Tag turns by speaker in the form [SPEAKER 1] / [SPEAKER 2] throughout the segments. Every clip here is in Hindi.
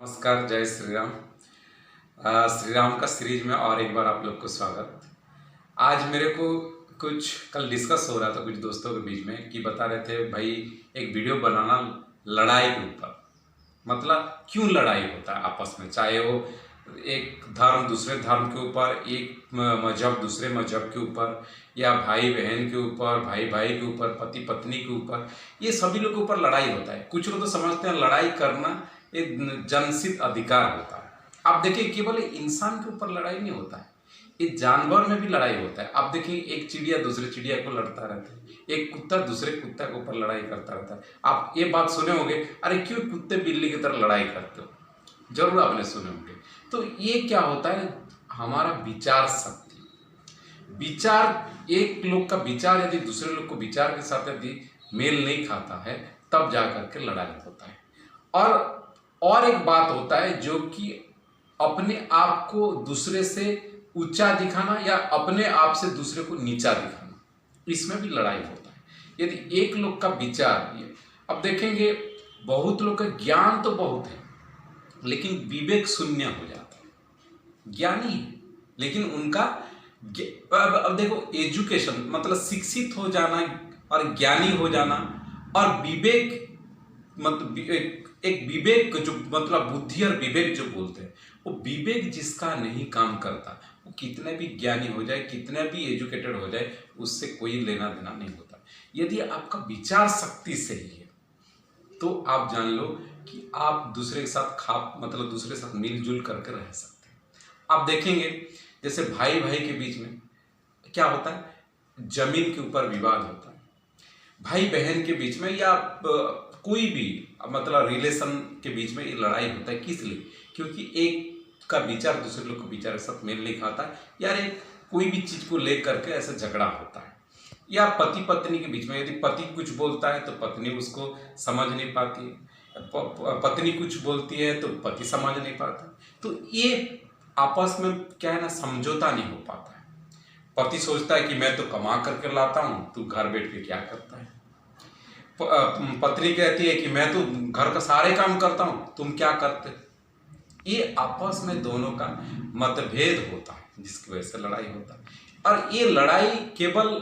[SPEAKER 1] नमस्कार, जय श्री राम। श्री राम का सीरीज में और एक बार आप लोग को स्वागत। आज मेरे को कुछ कल डिस्कस हो रहा था कुछ दोस्तों के बीच में कि बता रहे थे भाई एक वीडियो बनाना लड़ाई के ऊपर। मतलब क्यों लड़ाई होता है आपस में, चाहे वो एक धर्म दूसरे धर्म के ऊपर, एक मजहब दूसरे मजहब के ऊपर, या भाई बहन के ऊपर, भाई भाई के ऊपर, पति पत्नी के ऊपर, ये सभी लोग के ऊपर लड़ाई होता है। कुछ लोग तो समझते हैं लड़ाई करना एक जनसित अधिकार होता है। आप देखिए केवल इंसान के ऊपर लड़ाई नहीं होता है, ये जानवर में भी लड़ाई होता है। आप देखिए एक चिड़िया दूसरे चिड़िया को लड़ता रहता है, एक कुत्ता दूसरे कुत्ता के ऊपर लड़ाई करता रहता है। आप ये बात सुने होंगे, अरे क्यों कुत्ते बिल्ली की तरह लड़ाई करते हो, जरूर आपने सुने होंगे। तो ये क्या होता है, हमारा विचार शक्ति, विचार, एक लोग का विचार यदि दूसरे लोग को विचार के साथ यदि मेल नहीं खाता है तब जा करके लड़ाई होता है। और एक बात होता है जो कि अपने आप को दूसरे से ऊंचा दिखाना या अपने आप से दूसरे को नीचा दिखाना, इसमें भी लड़ाई होता है। यदि एक लोग का विचार, अब देखेंगे बहुत लोग का ज्ञान तो बहुत है लेकिन विवेक शून्य हो जाता है। ज्ञानी है लेकिन उनका अब देखो एजुकेशन मतलब शिक्षित हो जाना और ज्ञानी हो जाना, और विवेक मतलब एक विवेक जो मतलब बुद्धि और विवेक जो बोलते हैं, वो विवेक जिसका नहीं काम करता, वो कितने भी ज्ञानी हो जाए, कितने भी एजुकेटेड हो जाए, उससे कोई लेना देना नहीं होता। यदि आपका विचार शक्ति सही है तो आप जान लो कि आप दूसरे के साथ मतलब दूसरे के साथ मिलजुल करके रह सकते हैं। आप देखेंगे जैसे भाई भाई के बीच में क्या होता है, जमीन के ऊपर विवाद होता है। भाई बहन के बीच में या कोई भी मतलब रिलेशन के बीच में ये लड़ाई होता है। किस लिए? क्योंकि एक का विचार दूसरे लोग के विचार के साथ मेल नहीं खाता है, यार एक कोई भी चीज को लेकर के ऐसा झगड़ा होता है। या पति पत्नी के बीच में यदि पति कुछ बोलता है तो पत्नी उसको समझ नहीं पाती है, पत्नी कुछ बोलती है तो पति समझ नहीं पाता। तो ये आपस में क्या है ना, समझौता नहीं हो पाता है। पति सोचता है कि मैं तो कमा करके लाता हूँ, तू घर बैठ के क्या करता है। पत्नी कहती है कि मैं तो घर का सारे काम करता हूं, तुम क्या करते। ये आपस में दोनों का मतभेद होता है जिसकी वजह से लड़ाई होता है। और ये लड़ाई केवल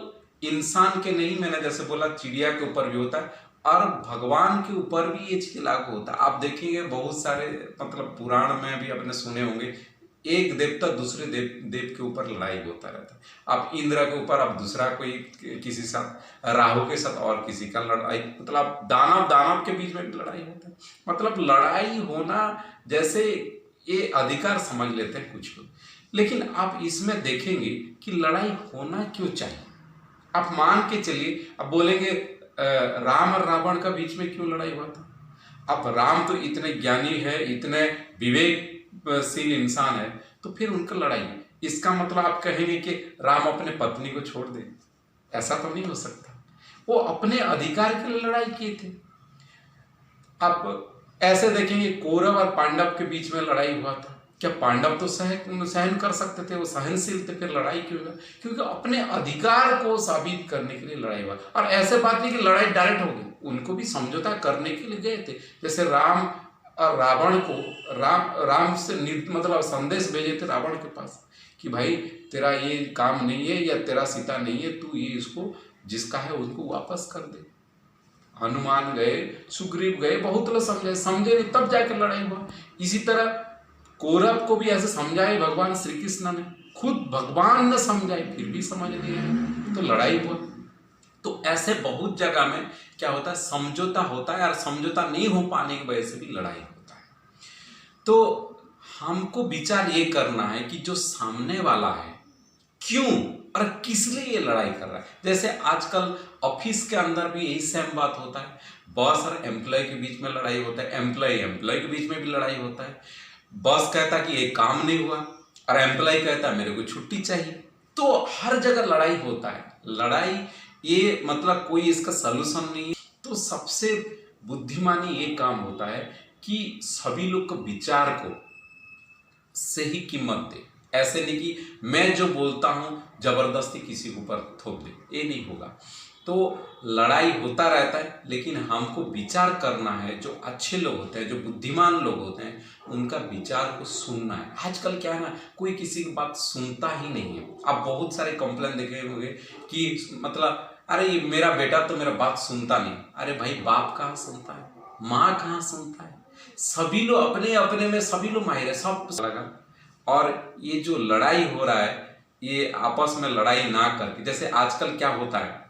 [SPEAKER 1] इंसान के नहीं, मैंने जैसे बोला चिड़िया के ऊपर भी होता है और भगवान के ऊपर भी ये चीज लागू होता है। आप देखेंगे बहुत सारे मतलब पुराण में भी आपने सुने होंगे, एक देवता दूसरे देव के ऊपर लड़ाई होता रहता है। आप इंद्र के ऊपर आप दूसरा कोई किसी साथ, राहु के साथ और किसी का लड़ाई, मतलब दानव दानव के बीच में भी लड़ाई होता है। मतलब लड़ाई होना जैसे ये अधिकार समझ लेते हैं कुछ लोग, लेकिन आप इसमें देखेंगे कि लड़ाई होना क्यों चाहिए। आप मान के चलिए, अब बोलेंगे राम और रावण का बीच में क्यों लड़ाई हुआ था। अब राम तो इतने ज्ञानी है, इतने विवेकशील इंसान है, तो फिर उनका लड़ाई, इसका मतलब आप कहेंगे कि राम अपने पत्नी को छोड़ दे, ऐसा तो नहीं हो सकता। वो अपने अधिकार के लिए लड़ाई किए थे। आप ऐसे देखेंगे कौरव और पांडव के बीच में लड़ाई हुआ था, क्या पांडव तो सहन कर सकते थे, वो सहनशील थे, फिर लड़ाई क्यों हुआ? क्योंकि अपने अधिकार को साबित करने के लिए लड़ाई हुआ। और ऐसे बात नहीं कि लड़ाई डायरेक्ट हो गई, उनको भी समझौता करने के लिए गए थे। जैसे राम और रावण को राम से मतलब संदेश भेजे थे रावण के पास कि भाई तेरा ये काम नहीं है या तेरा सीता नहीं है, तू ये इसको जिसका है उनको वापस कर दे। हनुमान गए, सुग्रीव गए, बहुत लोग समझे नहीं, तब जाकर लड़ाई हुआ। इसी तरह कौरव को भी ऐसे समझाए भगवान श्री कृष्ण ने, खुद भगवान ने समझाए फिर भी समझ नहीं आए, तो लड़ाई हुआ। तो ऐसे बहुत जगह में क्या होता है, समझौता होता है और समझौता नहीं हो पाने की वजह से भी लड़ाई होता है। तो हमको विचार ये करना है कि जो सामने वाला है क्यों और किस लिए ये लड़ाई कर रहा है। जैसे आजकल ऑफिस के अंदर भी यही सेम बात होता है, बॉस और एम्प्लॉय के बीच में लड़ाई होता है, एम्प्लॉय के बीच में भी लड़ाई होता है। बॉस कहता कि ये काम नहीं हुआ और एम्प्लॉय कहता मेरे को छुट्टी चाहिए। तो हर जगह लड़ाई होता है। लड़ाई ये मतलब कोई इसका सलूशन नहीं है। तो सबसे बुद्धिमानी ये काम होता है कि सभी लोग को विचार को सही कीमत दे। ऐसे नहीं कि मैं जो बोलता हूं जबरदस्ती किसी के ऊपर थोप दे, ये नहीं होगा। तो लड़ाई होता रहता है, लेकिन हमको विचार करना है। जो अच्छे लोग होते हैं, जो बुद्धिमान लोग होते हैं, उनका विचार को सुनना है। आजकल क्या है ना, कोई किसी की बात सुनता ही नहीं है। आप बहुत सारे कंप्लेन देखे होंगे कि मतलब अरे ये मेरा बेटा तो मेरा बात सुनता नहीं। अरे भाई, बाप कहाँ सुनता है, माँ कहाँ सुनता है? सभी लोग अपने अपने में सभी लोग माहिर है, सब लगा। और ये जो लड़ाई हो रहा है, ये आपस में लड़ाई ना करके, जैसे आजकल क्या होता है,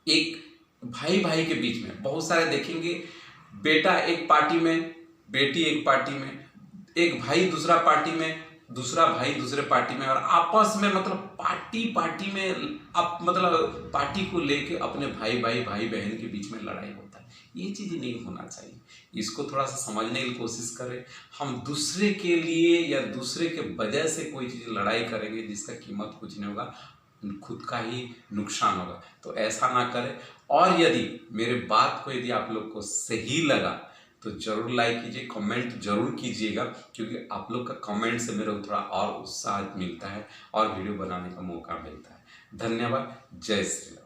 [SPEAKER 1] एक भाई भाई के बीच में बहुत सारे देखेंगे, बेटा एक पार्टी में, बेटी एक पार्टी में, एक भाई दूसरा पार्टी में, दूसरा भाई दूसरे पार्टी में, और आपस में मतलब पार्टी पार्टी में आप मतलब पार्टी को लेके अपने भाई भाई भाई बहन के बीच में लड़ाई होता है। ये चीज़ नहीं होना चाहिए। इसको थोड़ा सा समझने की कोशिश करें। हम दूसरे के लिए या दूसरे के वजह से कोई चीज़ लड़ाई करेंगे जिसका कीमत कुछ नहीं होगा, खुद का ही नुकसान होगा। तो ऐसा ना करें। और यदि मेरे बात को यदि आप लोग को सही लगा तो ज़रूर लाइक कीजिए, कमेंट जरूर कीजिएगा, क्योंकि आप लोग का कमेंट से मेरे को थोड़ा और उत्साह मिलता है और वीडियो बनाने का मौका मिलता है। धन्यवाद। जय श्री राम।